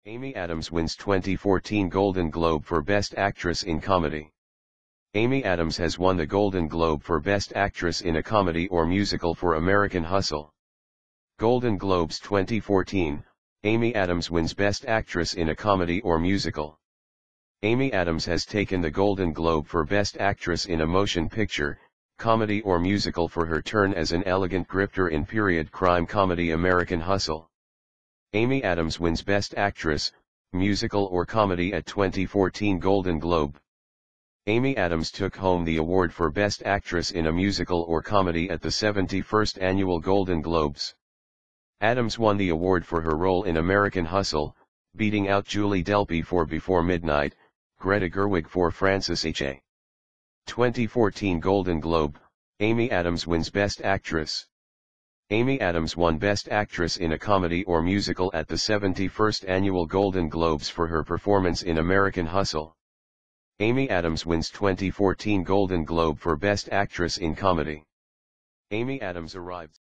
Amy Adams wins 2014 Golden Globe for Best Actress in Comedy. Amy Adams has won the Golden Globe for Best Actress in a Comedy or Musical for American Hustle. Golden Globes 2014, Amy Adams wins Best Actress in a Comedy or Musical. Amy Adams has taken the Golden Globe for Best Actress in a Motion Picture, Comedy or Musical for her turn as an elegant grifter in period crime comedy American Hustle. Amy Adams wins Best Actress, Musical or Comedy at 2014 Golden Globe. Amy Adams took home the award for Best Actress in a Musical or Comedy at the 71st Annual Golden Globes. Adams won the award for her role in American Hustle, beating out Julie Delpy for Before Midnight, Greta Gerwig for Frances H.A. 2014 Golden Globe, Amy Adams wins Best Actress. Amy Adams won Best Actress in a Comedy or Musical at the 71st Annual Golden Globes for her performance in American Hustle. Amy Adams wins 2014 Golden Globe for Best Actress in Comedy. Amy Adams arrived